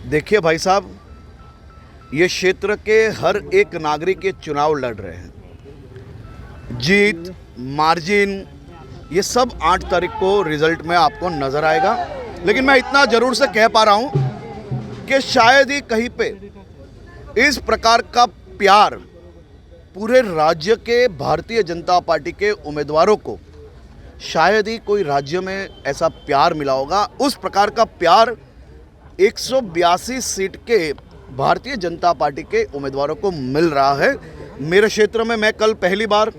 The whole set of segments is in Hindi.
देखिए भाई साहब, ये क्षेत्र के हर एक नागरिक ये चुनाव लड़ रहे हैं। जीत, मार्जिन, ये सब 8 तारीख को रिजल्ट में आपको नजर आएगा। लेकिन मैं इतना जरूर से कह पा रहा हूं कि शायद ही कहीं पे इस प्रकार का प्यार पूरे राज्य के भारतीय जनता पार्टी के उम्मीदवारों को शायद ही कोई राज्य में ऐसा प्यार मिला होगा। उस प्रकार का प्यार 182 सीट के भारतीय जनता पार्टी के उम्मीदवारों को मिल रहा है। मेरे क्षेत्र में मैं कल पहली बार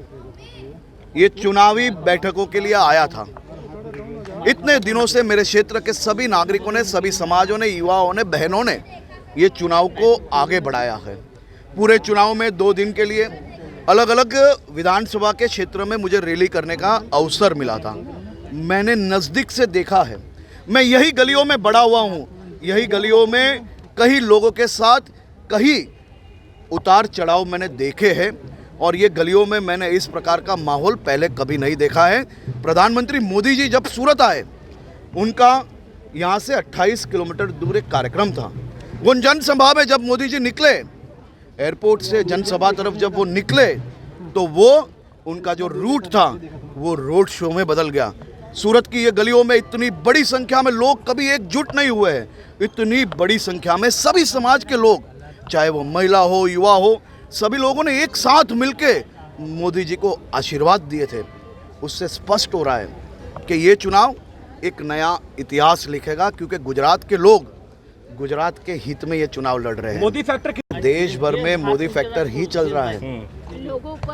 ये चुनावी बैठकों के लिए आया था। इतने दिनों से मेरे क्षेत्र के सभी नागरिकों ने, सभी समाजों ने, युवाओं ने, बहनों ने ये चुनाव को आगे बढ़ाया है। पूरे चुनाव में 2 दिन के लिए अलग अलग विधानसभा के क्षेत्र में मुझे रैली करने का अवसर मिला था। मैंने नज़दीक से देखा है। मैं यही गलियों में बड़ा हुआ हूँ, यही गलियों में कई लोगों के साथ कई उतार चढ़ाव मैंने देखे हैं और ये गलियों में मैंने इस प्रकार का माहौल पहले कभी नहीं देखा है। प्रधानमंत्री मोदी जी जब सूरत आए, उनका यहाँ से 28 किलोमीटर दूर एक कार्यक्रम था। वो जनसभा में जब मोदी जी निकले, एयरपोर्ट से जनसभा तरफ जब वो निकले, तो वो उनका जो रूट था वो रोड शो में बदल गया। सूरत की ये गलियों में इतनी बड़ी संख्या में लोग कभी एकजुट नहीं हुए हैं। इतनी बड़ी संख्या में सभी समाज के लोग, चाहे वो महिला हो, युवा हो, सभी लोगों ने एक साथ मिलके मोदी जी को आशीर्वाद दिए थे। उससे स्पष्ट हो रहा है कि ये चुनाव एक नया इतिहास लिखेगा, क्योंकि गुजरात के लोग गुजरात के हित में ये चुनाव लड़ रहे हैं। मोदी फैक्टर देश भर में मोदी फैक्टर ही चल रहा है।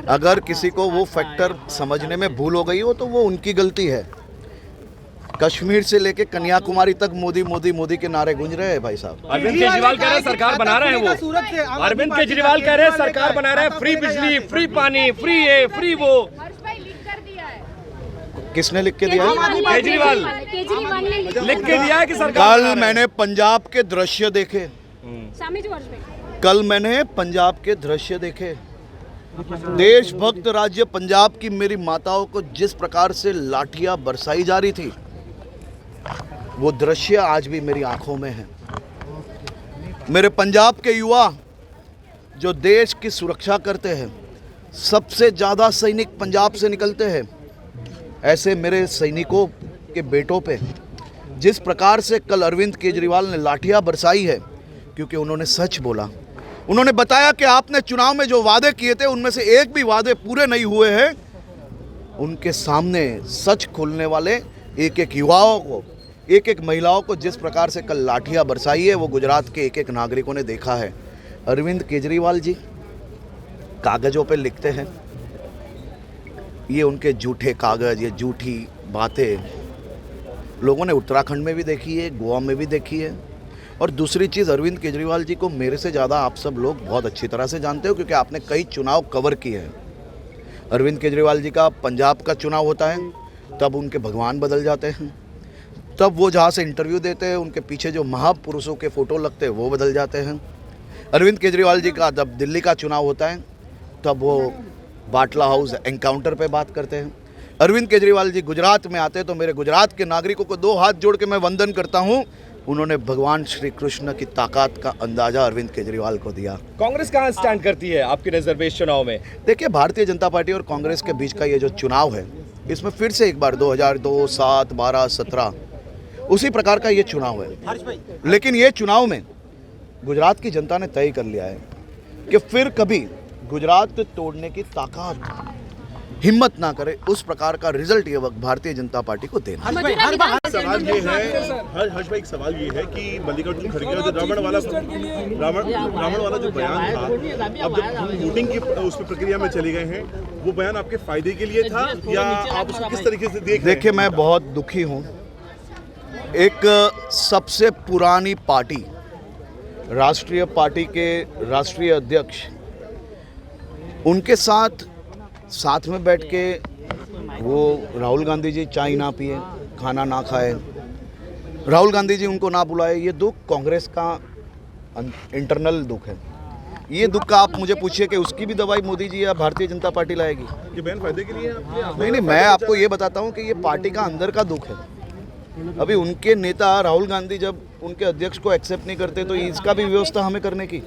अगर किसी को वो फैक्टर समझने में भूल हो गई हो तो वो उनकी गलती है। कश्मीर से लेके कन्याकुमारी तक मोदी मोदी मोदी के नारे गूंज रहे हैं भाई साहब। अरविंद केजरीवाल कह रहे हैं सरकार बना रहे हैं वो। अरविंद केजरीवाल कह रहे हैं सरकार बना रहे हैं, फ्री बिजली, फ्री पानी, फ्री ये, फ्री वो। किसने लिख के दिया? केजरीवाल लिख के दिया है कि सरकार। कल मैंने पंजाब के दृश्य देखे, कल मैंने पंजाब के दृश्य देखे। देशभक्त राज्य पंजाब की मेरी माताओं को जिस प्रकार से लाठियां बरसाई जा रही थी, वो दृश्य आज भी मेरी आंखों में है। मेरे पंजाब के युवा जो देश की सुरक्षा करते हैं, सबसे ज़्यादा सैनिक पंजाब से निकलते हैं। ऐसे मेरे सैनिकों के बेटों पे जिस प्रकार से कल अरविंद केजरीवाल ने लाठियां बरसाई है, क्योंकि उन्होंने सच बोला। उन्होंने बताया कि आपने चुनाव में जो वादे किए थे उनमें से एक भी वादे पूरे नहीं हुए हैं। उनके सामने सच खोलने वाले एक एक युवाओं को, एक एक महिलाओं को जिस प्रकार से कल लाठियां बरसाई है, वो गुजरात के एक एक नागरिकों ने देखा है। अरविंद केजरीवाल जी कागज़ों पे लिखते हैं, ये उनके झूठे कागज़, ये झूठी बातें लोगों ने उत्तराखंड में भी देखी है, गोवा में भी देखी है। और दूसरी चीज़, अरविंद केजरीवाल जी को मेरे से ज़्यादा आप सब लोग बहुत अच्छी तरह से जानते हो, क्योंकि आपने कई चुनाव कवर किए हैं। अरविंद केजरीवाल जी का पंजाब का चुनाव होता है, तब उनके भगवान बदल जाते हैं। तब वो जहाँ से इंटरव्यू देते हैं, उनके पीछे जो महापुरुषों के फ़ोटो लगते हैं वो बदल जाते हैं। अरविंद केजरीवाल जी का जब दिल्ली का चुनाव होता है, तब वो बाटला हाउस एनकाउंटर पे बात करते हैं। अरविंद केजरीवाल जी गुजरात में आते हैं तो मेरे गुजरात के नागरिकों को 2 हाथ जोड़ के मैं वंदन करता हूँ। उन्होंने भगवान श्री कृष्ण की ताकत का अंदाजा अरविंद केजरीवाल को दिया। कांग्रेस कहाँ स्टैंड करती है आपकी नजर में इस चुनाव में? देखिए, भारतीय जनता पार्टी और कांग्रेस के बीच का ये जो चुनाव है, इसमें फिर से एक बार 2002, 7, 12, 17 उसी प्रकार का ये चुनाव है। लेकिन ये चुनाव में गुजरात की जनता ने तय कर लिया है कि फिर कभी गुजरात तोड़ने की ताकत, हिम्मत ना करे। उस प्रकार का रिजल्ट ये वक्त भारतीय जनता पार्टी को देना। सवाल ये है, हर्ष भाई, सवाल ये है कि मल्लिकार्जुन खड़गे का जो रावण वाला जो बयान था, अब जब वोटिंग की उसमें प्रक्रिया में चले गए हैं, वो बयान आपके फायदे के लिए था या आप उसको किस तरीके से देख रहे हैं? देखिए, मैं बहुत दुखी हूँ। एक सबसे पुरानी पार्टी, राष्ट्रीय पार्टी के राष्ट्रीय अध्यक्ष, उनके साथ में बैठ के वो राहुल गांधी जी चाय ना पिए, खाना ना खाए, राहुल गांधी जी उनको ना बुलाए, ये दुख कांग्रेस का इंटरनल दुख है। ये दुख का आप मुझे पूछिए कि उसकी भी दवाई मोदी जी या भारतीय जनता पार्टी लाएगी। ये बयान फायदे के लिए है आपके? नहीं, मैं आपको ये बताता हूँ कि ये पार्टी का अंदर का दुख है। अभी उनके नेता राहुल गांधी जब उनके अध्यक्ष को एक्सेप्ट नहीं करते तो इसका भी व्यवस्था हमें करने की,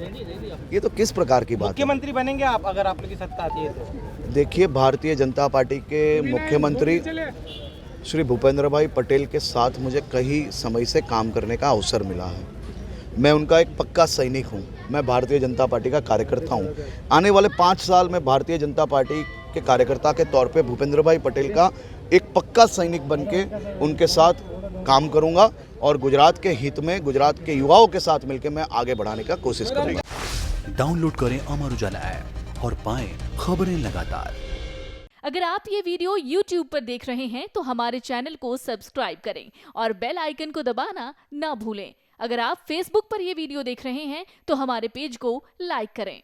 ये तो किस प्रकार की बात है। मुख्यमंत्री बनेंगे आप अगर आप लोग की सत्ता आती है तो? देखिए, भारतीय जनता पार्टी के मुख्यमंत्री श्री भूपेंद्र भाई पटेल के साथ मुझे कई समय से काम करने का अवसर मिला है। मैं उनका एक पक्का सैनिक हूं। मैं भारतीय जनता पार्टी का कार्यकर्ता हूं। आने वाले 5 साल में भारतीय जनता पार्टी के कार्यकर्ता के तौर पे भूपेंद्र भाई पटेल का एक पक्का सैनिक बन के उनके साथ काम करूंगा और गुजरात के हित में गुजरात के युवाओं के साथ मिलकर मैं आगे बढ़ाने का कोशिश करूंगा। डाउनलोड करें अमर उजाला ऐप और पाएं खबरें लगातार। अगर आप ये वीडियो YouTube पर देख रहे हैं तो हमारे चैनल को सब्सक्राइब करें और बेल आइकन को दबाना ना भूलें। अगर आप Facebook पर ये वीडियो देख रहे हैं तो हमारे पेज को लाइक करें।